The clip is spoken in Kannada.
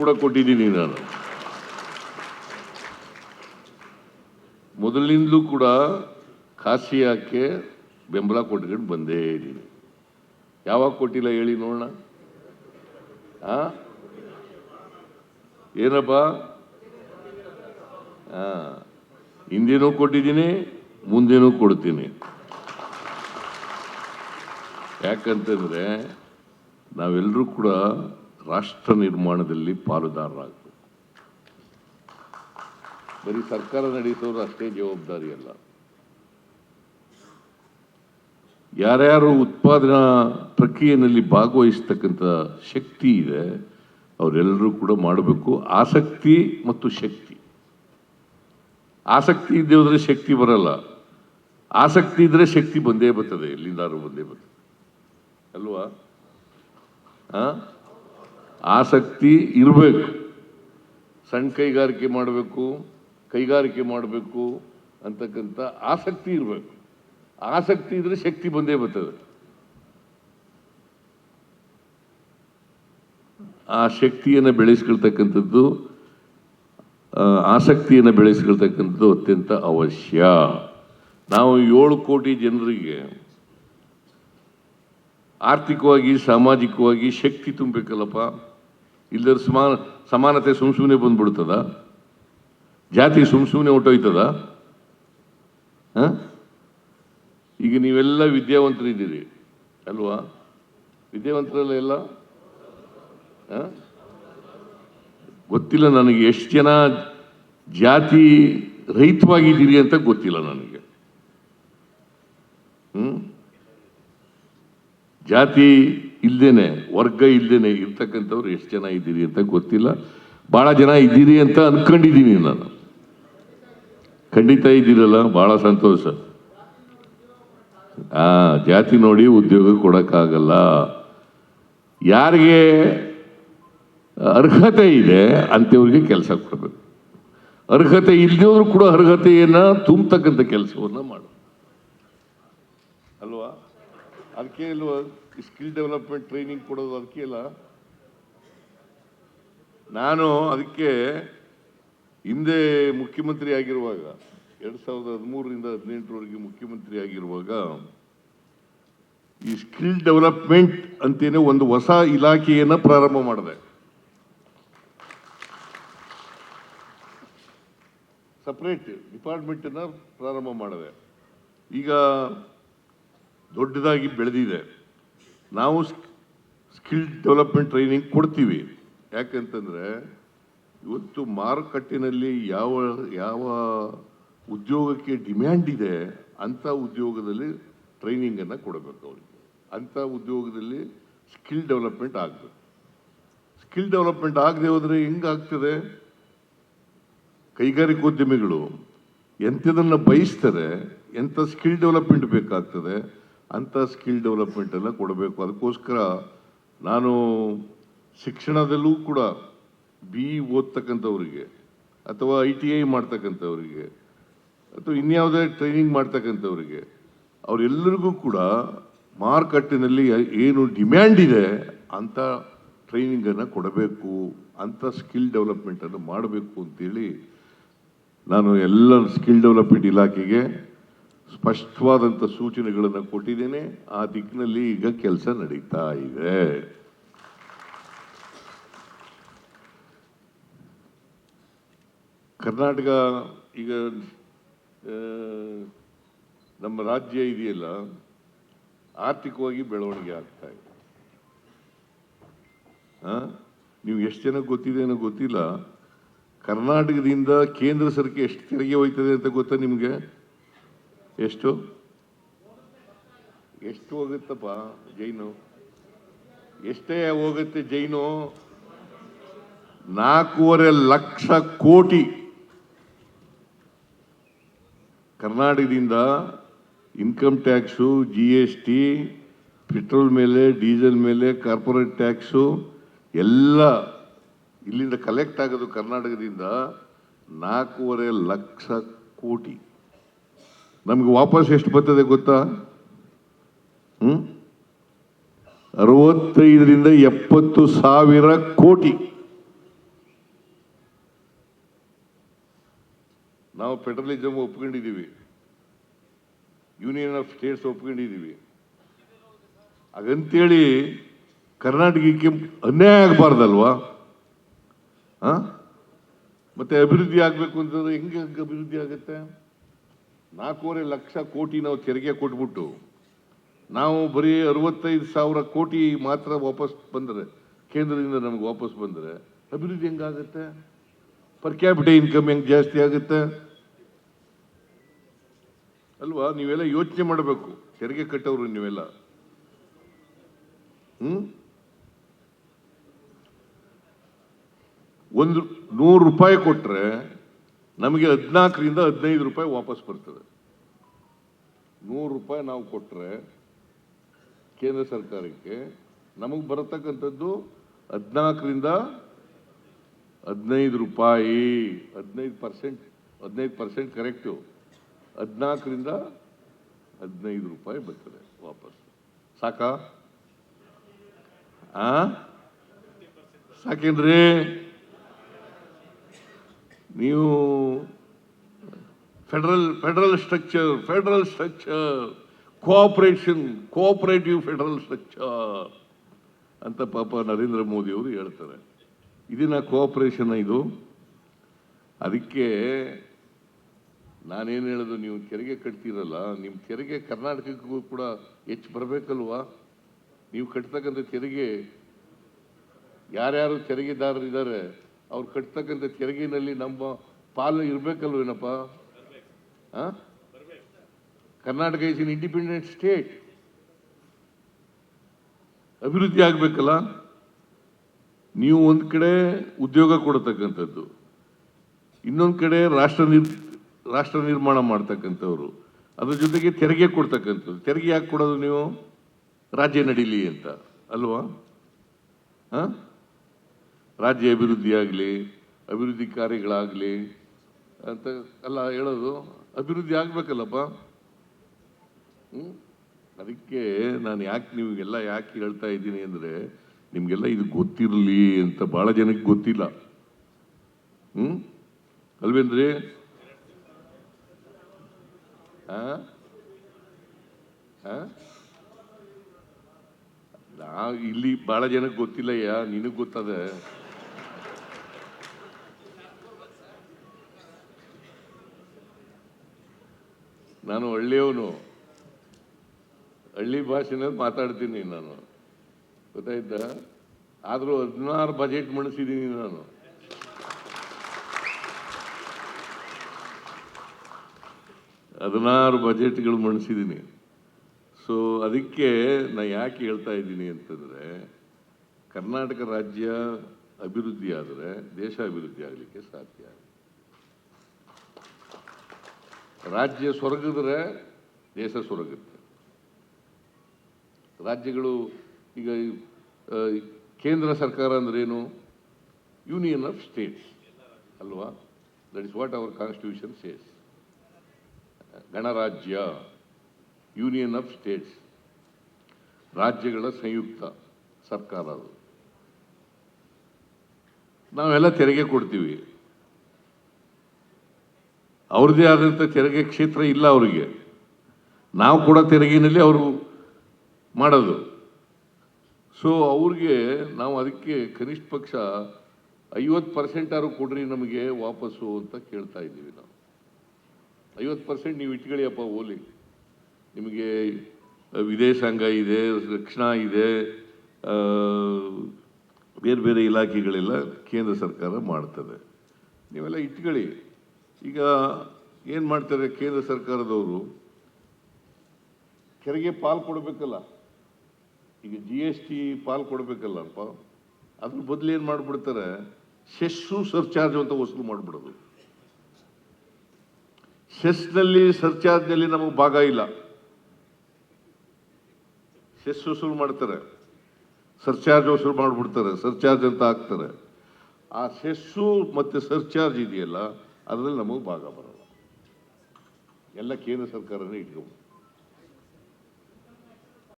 ಕೂಡ ಕೊಟ್ಟಿದ್ದೀನಿ ನಾನು. ಮೊದಲಿನಿಂದಲೂ ಕೂಡ ಖಾಸಿಯಾಕ್ಕೆ ಬೆಂಬಲ ಕೊಟ್ಕೊಂಡು ಬಂದೇ ಇದ್ದೀನಿ. ಯಾವಾಗ ಕೊಟ್ಟಿಲ್ಲ ಹೇಳಿ ನೋಡೋಣ. ಏನಪ್ಪ? ಹಿಂದೇನೂ ಕೊಟ್ಟಿದ್ದೀನಿ, ಮುಂದೇನೂ ಕೊಡ್ತೀನಿ. ಯಾಕಂತಂದ್ರೆ ನಾವೆಲ್ಲರೂ ಕೂಡ ರಾಷ್ಟ್ರ ನಿರ್ಮಾಣದಲ್ಲಿ ಪಾಲುದಾರರಾಗಬೇಕು. ಬರೀ ಸರ್ಕಾರ ನಡೆಸೋರು ಅಷ್ಟೇ ಜವಾಬ್ದಾರಿ ಅಲ್ಲ. ಯಾರ್ಯಾರು ಉತ್ಪಾದನಾ ಪ್ರಕ್ರಿಯೆಯಲ್ಲಿ ಭಾಗವಹಿಸ್ತಕ್ಕಂಥ ಶಕ್ತಿ ಇದೆ ಅವರೆಲ್ಲರೂ ಕೂಡ ಮಾಡಬೇಕು. ಆಸಕ್ತಿ ಮತ್ತು ಶಕ್ತಿ. ಆಸಕ್ತಿ ಇದ್ದೇ ಹೋದ್ರೆ ಶಕ್ತಿ ಬರಲ್ಲ. ಆಸಕ್ತಿ ಇದ್ರೆ ಶಕ್ತಿ ಬಂದೇ ಬರ್ತದೆ, ಎಲ್ಲಿಂದಾರು ಬಂದೇ ಬರ್ತದೆ ಅಲ್ವಾ? ಆಸಕ್ತಿ ಇರಬೇಕು. ಸಣ್ಣ ಕೈಗಾರಿಕೆ ಮಾಡಬೇಕು, ಕೈಗಾರಿಕೆ ಮಾಡಬೇಕು ಅಂತಕ್ಕಂಥ ಆಸಕ್ತಿ ಇರಬೇಕು. ಆಸಕ್ತಿ ಇದ್ರೆ ಶಕ್ತಿ ಬಂದೇ ಬರ್ತದೆ. ಆ ಶಕ್ತಿಯನ್ನು ಬೆಳೆಸ್ಕೊಳ್ತಕ್ಕಂಥದ್ದು, ಆಸಕ್ತಿಯನ್ನು ಬೆಳೆಸ್ಕೊಳ್ತಕ್ಕಂಥದ್ದು ಅತ್ಯಂತ ಅವಶ್ಯ. ನಾವು 7 ಕೋಟಿ ಜನರಿಗೆ ಆರ್ಥಿಕವಾಗಿ ಸಾಮಾಜಿಕವಾಗಿ ಶಕ್ತಿ ತುಂಬಬೇಕಲ್ಲಪ್ಪ. ಇಲ್ಲದ ಸಮಾನತೆ ಸುಮ್ಮನೆ ಬಂದ್ಬಿಡ್ತದ? ಜಾತಿ ಸುಮ್ಮನೆ ಹೊಟ್ಟೋಯ್ತದ? ಈಗ ನೀವೆಲ್ಲ ವಿದ್ಯಾವಂತರಿದ್ದೀರಿ ಅಲ್ವಾ? ವಿದ್ಯಾವಂತರಲ್ಲ ಎಲ್ಲ? ಗೊತ್ತಿಲ್ಲ ನನಗೆ ಎಷ್ಟು ಜನ ಜಾತಿ ರಹಿತವಾಗಿದ್ದೀರಿ ಅಂತ ಗೊತ್ತಿಲ್ಲ ನನಗೆ. ಜಾತಿ ಇಲ್ದೇನೆ, ವರ್ಗ ಇಲ್ದೇನೆ ಇರ್ತಕ್ಕಂಥವ್ರು ಎಷ್ಟು ಜನ ಇದ್ದೀರಿ ಅಂತ ಗೊತ್ತಿಲ್ಲ. ಬಹಳ ಜನ ಇದ್ದೀರಿ ಅಂತ ಅನ್ಕೊಂಡಿದ್ದೀನಿ ನಾನು. ಖಂಡಿತ ಇದ್ದೀರಲ್ಲ, ಬಹಳ ಸಂತೋಷ. ಜಾತಿ ನೋಡಿ ಉದ್ಯೋಗ ಕೊಡಕ್ಕಾಗಲ್ಲ. ಯಾರಿಗೆ ಅರ್ಹತೆ ಇದೆ ಅಂತವ್ರಿಗೆ ಕೆಲಸ ಕೊಡಬೇಕು. ಅರ್ಹತೆ ಇಲ್ಲದವ್ರು ಕೂಡ ಅರ್ಹತೆಯನ್ನ ತುಂಬತಕ್ಕಂಥ ಕೆಲಸವನ್ನ ಮಾಡು ಅಲ್ವಾ? ಅದಕ್ಕೆ ಅಲ್ವಾ ಸ್ಕಿಲ್ ಡೆವಲಪ್ಮೆಂಟ್ ಟ್ರೈನಿಂಗ್ ಕೊಡೋದು. ಅದಕ್ಕೆ ಅಲ್ಲ ನಾನು ಅದಕ್ಕೆ ಹಿಂದೆ ಮುಖ್ಯಮಂತ್ರಿ ಆಗಿರುವಾಗ 2013ರಿಂದ 2018ರವರೆಗೆ ಮುಖ್ಯಮಂತ್ರಿ ಆಗಿರುವಾಗ ಈ ಸ್ಕಿಲ್ ಡೆವಲಪ್ಮೆಂಟ್ ಅಂತೇನೆ ಒಂದು ಹೊಸ ಇಲಾಖೆಯನ್ನ ಪ್ರಾರಂಭ ಮಾಡಿದೆ. ಸಪರೇಟ್ ಡಿಪಾರ್ಟ್ಮೆಂಟ್ ಅನ್ನ ಪ್ರಾರಂಭ ಮಾಡಿದೆ. ಈಗ ದೊಡ್ಡದಾಗಿ ಬೆಳೆದಿದೆ. ನಾವು ಸ್ಕಿಲ್ ಡೆವಲಪ್ಮೆಂಟ್ ಟ್ರೈನಿಂಗ್ ಕೊಡ್ತೀವಿ. ಯಾಕಂತಂದ್ರೆ ಇವತ್ತು ಮಾರುಕಟ್ಟೆನಲ್ಲಿ ಯಾವ ಯಾವ ಉದ್ಯೋಗಕ್ಕೆ ಡಿಮ್ಯಾಂಡ್ ಇದೆ ಅಂಥ ಉದ್ಯೋಗದಲ್ಲಿ ಟ್ರೈನಿಂಗನ್ನು ಕೊಡಬೇಕು ಅವರಿಗೆ. ಅಂಥ ಉದ್ಯೋಗದಲ್ಲಿ ಸ್ಕಿಲ್ ಡೆವಲಪ್ಮೆಂಟ್ ಆಗಬೇಕು. ಸ್ಕಿಲ್ ಡೆವಲಪ್ಮೆಂಟ್ ಆಗದೆ ಹೋದರೆ ಹೆಂಗಾಗ್ತದೆ? ಕೈಗಾರಿಕೋದ್ಯಮಿಗಳು ಎಂಥದನ್ನು ಬಯಸ್ತಾರೆ, ಎಂಥ ಸ್ಕಿಲ್ ಡೆವಲಪ್ಮೆಂಟ್ ಬೇಕಾಗ್ತದೆ ಅಂಥ ಸ್ಕಿಲ್ ಡೆವಲಪ್ಮೆಂಟ್ ಎಲ್ಲ ಕೊಡಬೇಕು. ಅದಕ್ಕೋಸ್ಕರ ನಾನು ಶಿಕ್ಷಣದಲ್ಲೂ ಕೂಡ BE ಓದ್ತಕ್ಕಂಥವ್ರಿಗೆ ಅಥವಾ ITI ಮಾಡ್ತಕ್ಕಂಥವ್ರಿಗೆ ಅಥವಾ ಇನ್ಯಾವುದೇ ಟ್ರೈನಿಂಗ್ ಮಾಡ್ತಕ್ಕಂಥವ್ರಿಗೆ ಅವರೆಲ್ಲರಿಗೂ ಕೂಡ ಮಾರುಕಟ್ಟೆನಲ್ಲಿ ಏನು ಡಿಮ್ಯಾಂಡ್ ಇದೆ ಅಂಥ ಟ್ರೈನಿಂಗನ್ನು ಕೊಡಬೇಕು, ಅಂಥ ಸ್ಕಿಲ್ ಡೆವಲಪ್ಮೆಂಟನ್ನು ಮಾಡಬೇಕು ಅಂತೇಳಿ ನಾನು ಎಲ್ಲ ಸ್ಕಿಲ್ ಡೆವಲಪ್ಮೆಂಟ್ ಇಲಾಖೆಗೆ ಸ್ಪಷ್ಟವಾದಂಥ ಸೂಚನೆಗಳನ್ನು ಕೊಟ್ಟಿದ್ದೇನೆ. ಆ ದಿಕ್ಕಿನಲ್ಲಿ ಈಗ ಕೆಲಸ ನಡೀತಾ ಇದೆ. ಕರ್ನಾಟಕ ಈಗ ನಮ್ಮ ರಾಜ್ಯ ಇದೆಯಲ್ಲ, ಆರ್ಥಿಕವಾಗಿ ಬೆಳವಣಿಗೆ ಆಗ್ತಾ ಇದೆ. ನೀವು ಎಷ್ಟು ಜನ ಗೊತ್ತಿದೆ ಏನೋ ಗೊತ್ತಿಲ್ಲ, ಕರ್ನಾಟಕದಿಂದ ಕೇಂದ್ರ ಸರ್ಕಾರ ಎಷ್ಟು ತೆರಿಗೆ ಹೋಯ್ತದೆ ಅಂತ ಗೊತ್ತಾ ನಿಮಗೆ? ಎಷ್ಟು ಹೋಗುತ್ತಪ್ಪ ಜೈನು? ಎಷ್ಟೇ ಹೋಗುತ್ತೆ ಜೈನು? 4.5 ಲಕ್ಷ ಕೋಟಿ ಕರ್ನಾಟಕದಿಂದ ಇನ್ಕಮ್ ಟ್ಯಾಕ್ಸು, GST, ಪೆಟ್ರೋಲ್ ಮೇಲೆ, ಡೀಸೆಲ್ ಮೇಲೆ, ಕಾರ್ಪೊರೇಟ್ ಟ್ಯಾಕ್ಸು ಎಲ್ಲ ಇಲ್ಲಿಂದ ಕಲೆಕ್ಟ್ ಆಗೋದು ಕರ್ನಾಟಕದಿಂದ 4.5 ಲಕ್ಷ ಕೋಟಿ. ನಮ್ಗೆ ವಾಪಸ್ ಎಷ್ಟು ಬರ್ತದೆ ಗೊತ್ತಾ? 65ರಿಂದ 70 ಸಾವಿರ ಕೋಟಿ ನಾವು ಫೆಡರಲಿಸಮ್ ಒಪ್ಕೊಂಡಿದ್ದೀವಿ, ಯೂನಿಯನ್ ಆಫ್ ಸ್ಟೇಟ್ಸ್ ಒಪ್ಕೊಂಡಿದ್ದೀವಿ. ಹಾಗಂತೇಳಿ ಕರ್ನಾಟಕಕ್ಕೆ ಅನ್ಯಾಯ ಆಗಬಾರ್ದಲ್ವಾ? ಮತ್ತೆ ಅಭಿವೃದ್ಧಿ ಆಗಬೇಕು ಅಂತಂದ್ರೆ ಹೆಂಗೆ ಅಭಿವೃದ್ಧಿ ಆಗುತ್ತೆ? 4.5 ಲಕ್ಷ ಕೋಟಿ ನಾವು ತೆರಿಗೆ ಕೊಟ್ಬಿಟ್ಟು ನಾವು ಬರೀ 65,000 ಕೋಟಿ ಮಾತ್ರ ವಾಪಸ್ ಬಂದರೆ, ಕೇಂದ್ರದಿಂದ ನಮ್ಗೆ ವಾಪಸ್ ಬಂದರೆ ಅಭಿವೃದ್ಧಿ ಹೆಂಗಾಗುತ್ತೆ? ಪರ್ ಕ್ಯಾಪಿಟಲ್ ಇನ್ಕಮ್ ಹೆಂಗೆ ಜಾಸ್ತಿ ಆಗುತ್ತೆ ಅಲ್ವಾ? ನೀವೆಲ್ಲ ಯೋಚನೆ ಮಾಡಬೇಕು, ತೆರಿಗೆ ಕಟ್ಟೋರು ನೀವೆಲ್ಲ. ₹100 ಕೊಟ್ಟರೆ ನಮಗೆ 14ರಿಂದ 15 ರೂಪಾಯಿ ವಾಪಸ್ ಬರ್ತದೆ. ₹100 ನಾವು ಕೊಟ್ಟರೆ ಕೇಂದ್ರ ಸರ್ಕಾರಕ್ಕೆ ನಮಗೆ ಬರತಕ್ಕಂಥದ್ದು 14ರಿಂದ 15 ರೂಪಾಯಿ. 15% ಕರೆಕ್ಟು. 14ರಿಂದ 15 ರೂಪಾಯಿ ಬರ್ತದೆ ವಾಪಸ್. ಸಾಕಾ? ಸಾಕೇನ್ರಿ? ನೀವು federal structure cooperative federal structure ಅಂತ ಪಾಪ ನರೇಂದ್ರ ಮೋದಿ ಅವರು ಹೇಳ್ತಾರೆ. ಇದನ್ನ ಕೋಆಪರೇಷನ್ ಇದು. ಅದಕ್ಕೆ ನಾನೇನು ಹೇಳೋದು, ನೀವು ತೆರಿಗೆ ಕಟ್ತೀರಲ್ಲ, ನಿಮ್ಮ ತೆರಿಗೆ ಕರ್ನಾಟಕಕ್ಕೂ ಕೂಡ ಹೆಚ್ಚು ಬರಬೇಕಲ್ವಾ? ನೀವು ಕಟ್ತಕ್ಕಂಥ ತೆರಿಗೆ, ಯಾರ್ಯಾರು ತೆರಿಗೆದಾರರಿದ್ದಾರೆ ಅವ್ರು ಕಟ್ತಕ್ಕಂಥ ತೆರಿಗೆನಲ್ಲಿ ನಮ್ಮ ಪಾಲು ಇರಬೇಕಲ್ವೇನಪ್ಪ? Karnataka is an independent state. ಅಭಿವೃದ್ಧಿ ಆಗಬೇಕಲ್ಲ. ನೀವು ಒಂದು ಕಡೆ ಉದ್ಯೋಗ ಕೊಡತಕ್ಕಂಥದ್ದು, ಇನ್ನೊಂದು ಕಡೆ ರಾಷ್ಟ್ರ ನಿರ್ಮಾಣ ಮಾಡ್ತಕ್ಕಂಥವ್ರು, ಅದ್ರ ಜೊತೆಗೆ ತೆರಿಗೆ ಕೊಡ್ತಕ್ಕಂಥದ್ದು. ತೆರಿಗೆ ಯಾಕೆ ಕೊಡೋದು ನೀವು? ರಾಜ್ಯ ನಡೀಲಿ ಅಂತ ಅಲ್ವಾ? ರಾಜ್ಯ ಅಭಿವೃದ್ಧಿ ಆಗಲಿ, ಅಭಿವೃದ್ಧಿ ಕಾರ್ಯಗಳಾಗಲಿ ಅಂತ ಅಲ್ಲ ಹೇಳೋದು. ಅಭಿವೃದ್ಧಿ ಆಗಬೇಕಲ್ಲಪ್ಪ. ಅದಕ್ಕೆ ನಾನು ನಿಮಗೆಲ್ಲ ಯಾಕೆ ಹೇಳ್ತಾ ಇದ್ದೀನಿ ಅಂದರೆ, ನಿಮಗೆಲ್ಲ ಇದು ಗೊತ್ತಿರಲಿ ಅಂತ. ಭಾಳ ಜನಕ್ಕೆ ಗೊತ್ತಿಲ್ಲ, ಅಲ್ವೇನ್ರಿ? ಇಲ್ಲಿ ಭಾಳ ಜನಕ್ಕೆ ಗೊತ್ತಿಲ್ಲಯ್ಯ, ನಿನಗೆ ಗೊತ್ತದೆ. ನಾನು ಹಳ್ಳಿಯವನು, ಹಳ್ಳಿ ಭಾಷೆನಲ್ಲಿ ಮಾತಾಡ್ತೀನಿ ನಾನು, ಗೊತ್ತಾಯ್ತಾ? ಆದರೂ 16 ಬಜೆಟ್ ಮಂಡಿಸಿದ್ದೀನಿ ನಾನು. 16 ಬಜೆಟ್ಗಳು ಮಂಡಿಸಿದ್ದೀನಿ. ಸೊ ಅದಕ್ಕೆ ನಾ ಯಾಕೆ ಹೇಳ್ತಾ ಇದ್ದೀನಿ ಅಂತಂದರೆ, ಕರ್ನಾಟಕ ರಾಜ್ಯ ಅಭಿವೃದ್ಧಿ ಆದರೆ ದೇಶ ಅಭಿವೃದ್ಧಿ ಆಗಲಿಕ್ಕೆ ಸಾಧ್ಯ. ರಾಜ್ಯ ಸೊರಗಿದ್ರೆ ದೇಶ ಸೊರಗುತ್ತೆ. ರಾಜ್ಯಗಳು ಈಗ ಕೇಂದ್ರ ಸರ್ಕಾರ ಅಂದ್ರೇನು? ಯೂನಿಯನ್ ಆಫ್ ಸ್ಟೇಟ್ಸ್ ಅಲ್ವಾ? That is what our constitution says. ಗಣರಾಜ್ಯ, ಯೂನಿಯನ್ ಆಫ್ ಸ್ಟೇಟ್ಸ್, ರಾಜ್ಯಗಳ ಸಂಯುಕ್ತ ಸರ್ಕಾರ ಅದು. ನಾವೆಲ್ಲ ತೆರಿಗೆ ಕೊಡ್ತೀವಿ, ಅವ್ರದ್ದೇ ಆದಂಥ ತೆರಿಗೆ ಕ್ಷೇತ್ರ ಇಲ್ಲ ಅವರಿಗೆ. ನಾವು ಕೊಡೋ ತೆರಿಗೆಯಲ್ಲಿ ಅವರು ಮಾಡೋದು. ಸೊ ಅವ್ರಿಗೆ ನಾವು ಅದಕ್ಕೆ ಕನಿಷ್ಠ ಪಕ್ಷ 50% ಆದ್ರೂ ಕೊಡ್ರಿ ನಮಗೆ ವಾಪಸ್ಸು ಅಂತ ಕೇಳ್ತಾ ಇದ್ದೀವಿ ನಾವು. 50% ನೀವು ಇಟ್ಕೊಳ್ಳಿಯಪ್ಪ ಓಲಿ. ನಿಮಗೆ ವಿದೇಶಾಂಗ ಇದೆ, ರಕ್ಷಣಾ ಇದೆ, ಬೇರೆ ಬೇರೆ ಇಲಾಖೆಗಳೆಲ್ಲ ಕೇಂದ್ರ ಸರ್ಕಾರ ಮಾಡ್ತದೆ, ನೀವೆಲ್ಲ ಇಟ್ಕೊಳ್ಳಿ. ಈಗ ಏನು ಮಾಡ್ತಾರೆ ಕೇಂದ್ರ ಸರ್ಕಾರದವರು? ತೆರಿಗೆ ಪಾಲು ಕೊಡಬೇಕಲ್ಲ, ಈಗ GST ಪಾಲು ಕೊಡಬೇಕಲ್ಲಪ್ಪ. ಅದ್ರ ಬದಲು ಏನು ಮಾಡಿಬಿಡ್ತಾರೆ? ಸೆಸ್ಸು ಸರ್ಚಾರ್ಜ್ ಅಂತ ವಸೂಲು ಮಾಡಿಬಿಡೋದು. ಸೆಸ್ನಲ್ಲಿ ಸರ್ಚಾರ್ಜ್ನಲ್ಲಿ ನಮಗೆ ಭಾಗ ಇಲ್ಲ. ಸೆಸ್ ವಸೂಲು ಮಾಡ್ತಾರೆ, ಸರ್ಚಾರ್ಜ್ ವಸೂಲು ಮಾಡಿಬಿಡ್ತಾರೆ, ಸರ್ಚಾರ್ಜ್ ಅಂತ ಹಾಕ್ತಾರೆ. ಆ ಸೆಸ್ಸು ಮತ್ತು ಸರ್ಚಾರ್ಜ್ ಇದೆಯಲ್ಲ, ಅದರಲ್ಲಿ ನಮಗೆ ಭಾಗ ಬರೋಲ್ಲ. ಎಲ್ಲ ಕೇಂದ್ರ ಸರ್ಕಾರನೇ ಇಟ್ಕೊಂಡು